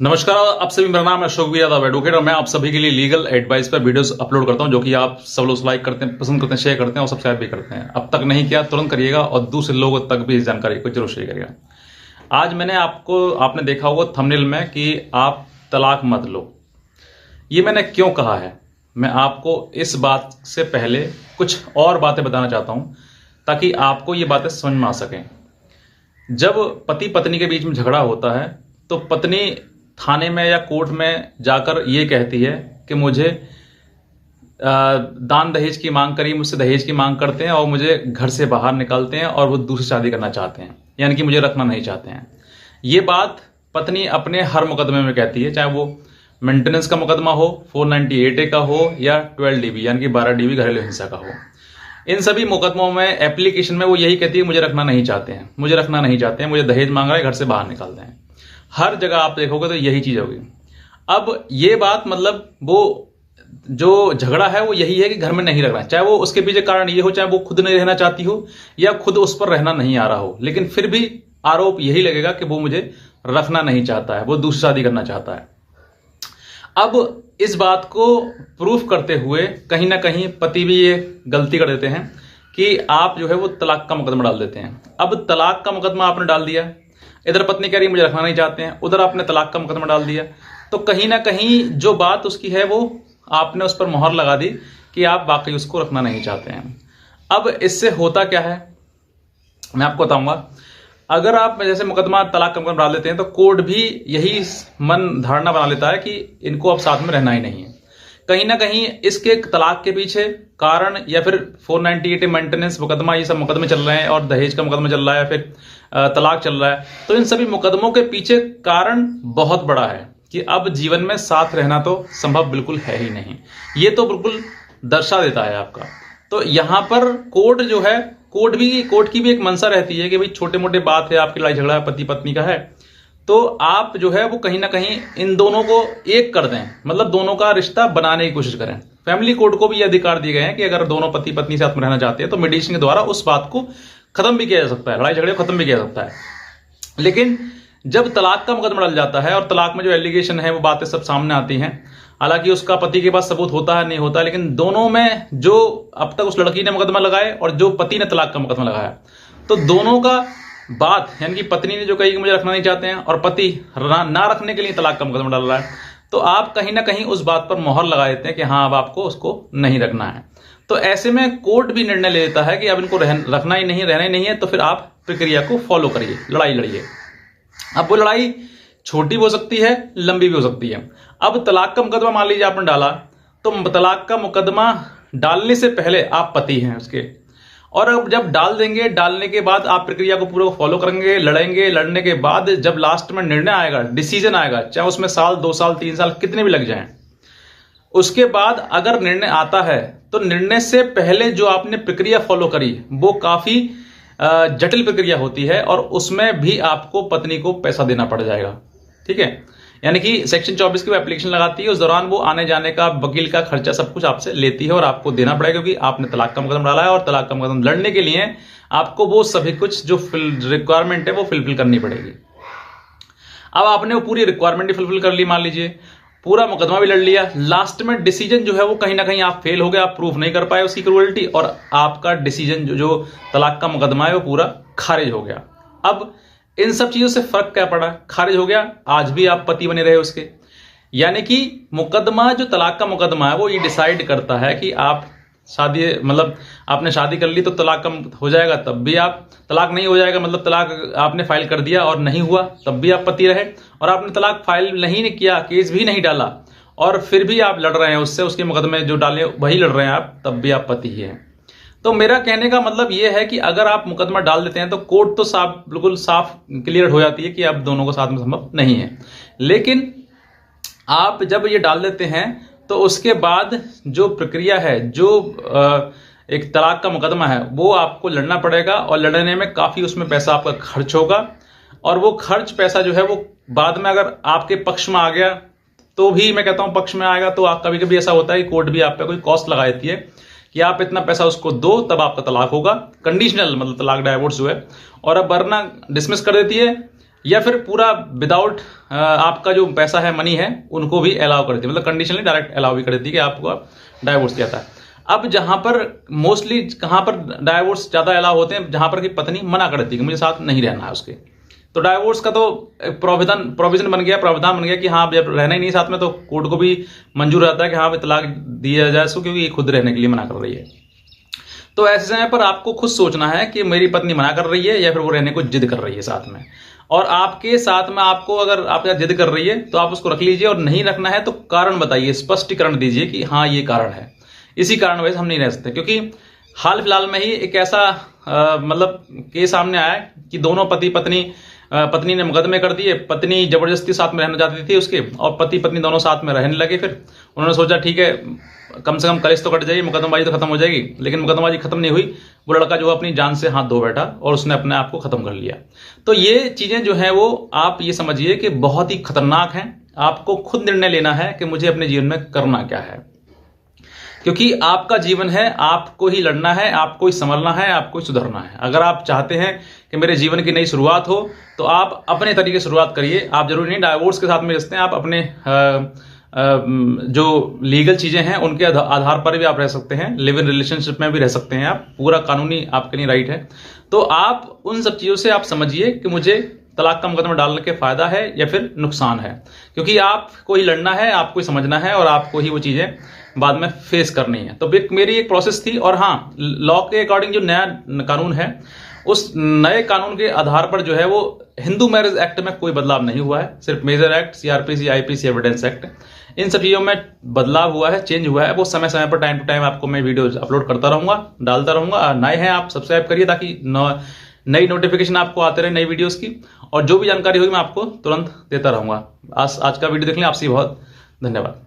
नमस्कार, आप सभी। मेरा नाम है अशोक यादव, एडवोकेट, और मैं आप सभी के लिए लीगल एडवाइस पर वीडियोस अपलोड करता हूं, जो कि आप सब लोग लाइक करते हैं, पसंद करते हैं, शेयर करते हैं और सब्सक्राइब भी करते हैं। अब तक नहीं किया तुरंत करिएगा और दूसरे लोगों तक भी इस जानकारी को जरूर शेयर करिएगा। आज आपने देखा होगा थंबनेल में कि आप तलाक मत लो। ये मैंने क्यों कहा है, मैं आपको इस बात से पहले कुछ और बातें बताना चाहता हूं ताकि आपको ये बातें समझ में आ सकें। जब पति पत्नी के बीच में झगड़ा होता है तो पत्नी थाने में या कोर्ट में जाकर ये कहती है कि मुझे दान दहेज की मांग करी, मुझसे दहेज की मांग करते हैं और मुझे घर से बाहर निकालते हैं और वो दूसरी शादी करना चाहते हैं, यानी कि मुझे रखना नहीं चाहते हैं। ये बात पत्नी अपने हर मुकदमे में कहती है, चाहे वो मेंटेनेंस का मुकदमा हो, 498A का हो या 12 DB यानी कि 12 DB घरेलू हिंसा का हो। इन सभी मुकदमों में एप्लीकेशन में वो यही कहती है, मुझे रखना नहीं चाहते हैं, मुझे रखना नहीं चाहते हैं, मुझे दहेज मांग रहा है, घर से बाहर निकालते हैं। हर जगह आप देखोगे तो यही चीज होगी। अब ये बात मतलब वो जो झगड़ा है वो यही है कि घर में नहीं रखना, चाहे वो उसके पीछे कारण ये हो, चाहे वो खुद नहीं रहना चाहती हो या खुद उस पर रहना नहीं आ रहा हो, लेकिन फिर भी आरोप यही लगेगा कि वो मुझे रखना नहीं चाहता है, वो दूसरी शादी करना चाहता है। अब इस बात को प्रूफ करते हुए कहीं ना कहीं पति भी ये गलती कर देते हैं कि आप जो है वो तलाक का मुकदमा डाल देते हैं। अब तलाक का मुकदमा आपने डाल दिया, इधर पत्नी कह रही मुझे रखना नहीं चाहते हैं, उधर आपने तलाक का मुकदमा डाल दिया, तो कहीं ना कहीं जो बात उसकी है वो आपने उस पर मोहर लगा दी कि आप वाकई उसको रखना नहीं चाहते हैं। अब इससे होता क्या है मैं आपको बताऊंगा। अगर आप जैसे मुकदमा तलाक का मुकदमा डाल देते हैं तो कोर्ट भी यही मन धारणा बना लेता है कि इनको अब साथ में रहना ही नहीं है। कहीं ना कहीं इसके तलाक के पीछे कारण या फिर 498 मेंटेनेंस मुकदमा, ये सब मुकदमे चल रहे हैं और दहेज का मुकदमा चल रहा है, फिर तलाक चल रहा है, तो इन सभी मुकदमों के पीछे कारण बहुत बड़ा है कि अब जीवन में साथ रहना तो संभव बिल्कुल है ही नहीं। ये तो बिल्कुल दर्शा देता है आपका। तो यहां पर कोर्ट जो है, कोर्ट की भी एक मंशा रहती है कि भाई छोटे मोटे बात है, आपकी लड़ाई झगड़ा पति पत्नी का है, तो आप जो है वो कहीं ना कहीं इन दोनों को एक कर दें, मतलब दोनों का रिश्ता बनाने की कोशिश करें। फैमिली कोर्ट को भी ये अधिकार दिए गए हैं कि अगर दोनों पति पत्नी साथ में रहना चाहते हैं तो मेडिएशन के द्वारा उस बात को खत्म भी किया जा सकता है, लड़ाई झगड़े को खत्म भी किया जा सकता है। लेकिन जब तलाक का मुकदमा डल जाता है और तलाक में जो एलिगेशन है वो बातें सब सामने आती हैं, हालांकि उसका पति के पास सबूत होता है नहीं होता, लेकिन दोनों में जो अब तक उस लड़की ने मुकदमा लगाया और जो पति ने तलाक का मुकदमा लगाया, तो दोनों का बात यानी कि पत्नी ने जो कही कि मुझे रखना नहीं चाहते हैं और पति ना रखने के लिए तलाक का मुकदमा डाल रहा है, तो आप कहीं ना कहीं उस बात पर मोहर लगा देते हैं कि हाँ अब आपको उसको नहीं रखना है। तो ऐसे में कोर्ट भी निर्णय ले लेता है कि अब इनको रखना ही नहीं, रहना ही नहीं है, तो फिर आप प्रक्रिया को फॉलो करिए, लड़ाई लड़िए। अब वो लड़ाई छोटी भी हो सकती है, लंबी भी हो सकती है। अब तलाक का मुकदमा मान लीजिए आपने डाला, तो तलाक का मुकदमा डालने से पहले आप पति हैं उसके, और अब जब डाल देंगे, डालने के बाद आप प्रक्रिया को पूरा फॉलो करेंगे, लड़ेंगे, लड़ने के बाद जब लास्ट में निर्णय आएगा, डिसीजन आएगा, चाहे उसमें साल 2 साल 3 साल कितने भी लग जाएं, उसके बाद अगर निर्णय आता है तो निर्णय से पहले जो आपने प्रक्रिया फॉलो करी वो काफी जटिल प्रक्रिया होती है और उसमें भी आपको पत्नी को पैसा देना पड़ जाएगा। ठीक है, यानी कि सेक्शन 24 की वो एप्लीकेशन लगाती है, उस दौरान वो आने जाने का, वकील का खर्चा सब कुछ आपसे लेती है और आपको देना पड़ेगा, क्योंकि आपने तलाक का मुकदमा डाला है और तलाक का मुकदमा लड़ने के लिए आपको वो सभी कुछ जो रिक्वायरमेंट है वो फुलफिल करनी पड़ेगी। अब आपने वो पूरी रिक्वायरमेंट भी फुलफिल कर ली, मान लीजिए पूरा मुकदमा भी लड़ लिया, लास्ट में डिसीजन जो है वो कहीं ना कहीं आप फेल हो गए, आप प्रूफ नहीं कर पाए उसकी क्रूएल्टी, और आपका डिसीजन जो तलाक का मुकदमा है वो पूरा खारिज हो गया। अब इन सब चीजों से फर्क क्या पड़ा, खारिज हो गया, आज भी आप पति बने रहे उसके। यानी कि मुकदमा जो तलाक का मुकदमा है वो ये डिसाइड करता है कि आप शादी, मतलब आपने शादी कर ली तो तलाक कम हो जाएगा, तब भी आप, तलाक नहीं हो जाएगा मतलब तलाक आपने फाइल कर दिया और नहीं हुआ तब भी आप पति रहे, और आपने तलाक फाइल नहीं किया, केस भी नहीं डाला और फिर भी आप लड़ रहे हैं उससे, उसके मुकदमे जो डाले वही लड़ रहे हैं आप, तब भी आप पति ही हैं। तो मेरा कहने का मतलब यह है कि अगर आप मुकदमा डाल देते हैं तो कोर्ट तो साफ, बिल्कुल साफ क्लियर हो जाती है कि अब दोनों को साथ में संभव नहीं है। लेकिन आप जब ये डाल देते हैं तो उसके बाद जो प्रक्रिया है, जो एक तलाक का मुकदमा है वो आपको लड़ना पड़ेगा, और लड़ने में काफी उसमें पैसा आपका खर्च होगा, और वो खर्च पैसा जो है वो बाद में अगर आपके पक्ष में आ गया तो भी, मैं कहता हूं पक्ष में आएगा तो आप, कभी कभी ऐसा होता है कि कोर्ट भी आप पे कोई कॉस्ट लगा देती है कि आप इतना पैसा उसको दो तब आपका तलाक होगा, कंडीशनल मतलब तलाक डाइवोर्स जो है, और अब वरना डिसमिस कर देती है या फिर पूरा विदाउट आपका जो पैसा है, मनी है, उनको भी अलाउ कर देती है, मतलब कंडीशनली डायरेक्ट अलाउ भी कर देती है कि आपको डाइवोर्स दिया था। अब जहां पर मोस्टली कहां पर डाइवोर्स ज्यादा अलाउ होते हैं, जहां पर कि पत्नी मना कर देती है कि मुझे साथ नहीं रहना है उसके, तो डाइवोर्स का तो प्रोविजन बन गया, प्रावधान बन गया कि हाँ जब रहना ही नहीं साथ में तो कोर्ट को भी मंजूर रहता है कि हाँ तलाक दिया जाए इसको, क्योंकि ये खुद रहने के लिए मना कर रही है। तो ऐसे समय पर आपको खुद सोचना है कि मेरी पत्नी मना कर रही है या फिर वो रहने को जिद कर रही है साथ में, और आपके साथ में आपको अगर आपके साथ जिद कर रही है तो आप उसको रख लीजिए, और नहीं रखना है तो कारण बताइए, स्पष्टीकरण दीजिए कि हाँ ये कारण है, इसी कारण वजह से हम नहीं रह सकते। क्योंकि हाल फिलहाल में ही एक ऐसा मतलब केस सामने आया कि दोनों पत्नी ने मुकदमे कर दिए, पत्नी जबरदस्ती साथ में रहना चाहती थी उसके, और पति पत्नी दोनों साथ में रहने लगे। फिर उन्होंने सोचा ठीक है कम से कम कलेश तो कट जाएगी, मुकदमेबाजी तो खत्म हो जाएगी, लेकिन मुकदमेबाजी खत्म नहीं हुई, वो लड़का जो अपनी जान से हाथ धो बैठा और उसने अपने आप को खत्म कर लिया। तो ये चीजें जो है वो आप ये समझिए कि बहुत ही खतरनाक हैं। आपको खुद निर्णय लेना है कि मुझे अपने जीवन में करना क्या है, क्योंकि आपका जीवन है, आपको ही लड़ना है, आपको ही संभलना है, आपको ही सुधरना है। अगर आप चाहते हैं कि मेरे जीवन की नई शुरुआत हो तो आप अपने तरीके से शुरुआत करिए। आप जरूरी नहीं डाइवोर्स के साथ में रिश्ते हैं, आप अपने जो लीगल चीजें हैं उनके आधार पर भी आप रह सकते हैं, लिव इन रिलेशनशिप में भी रह सकते हैं आप, पूरा कानूनी आपके लिए राइट है। तो आप उन सब चीजों से आप समझिए कि मुझे तलाक का मुकदमा डालने के फायदा है या फिर नुकसान है, क्योंकि आपको ही लड़ना है, आपको ही समझना है और आपको ही वो चीजें बाद में फेस करनी है। तो मेरी एक प्रोसेस थी, और हाँ लॉ के अकॉर्डिंग जो नया कानून है उस नए कानून के आधार पर जो है वो हिंदू मैरिज एक्ट में कोई बदलाव नहीं हुआ है, सिर्फ major act, CrPC, IPC, evidence act, इन सब चीजों में बदलाव हुआ है, चेंज हुआ है। वो समय समय पर टाइम टू टाइम आपको मैं वीडियो अपलोड करता रहूंगा, डालता रहूंगा। नए हैं आप सब्सक्राइब करिए ताकि नई नोटिफिकेशन आपको आते रहे नई वीडियोस की, और जो भी जानकारी होगी मैं आपको तुरंत देता रहूंगा। आज का वीडियो देखने आपसे बहुत धन्यवाद।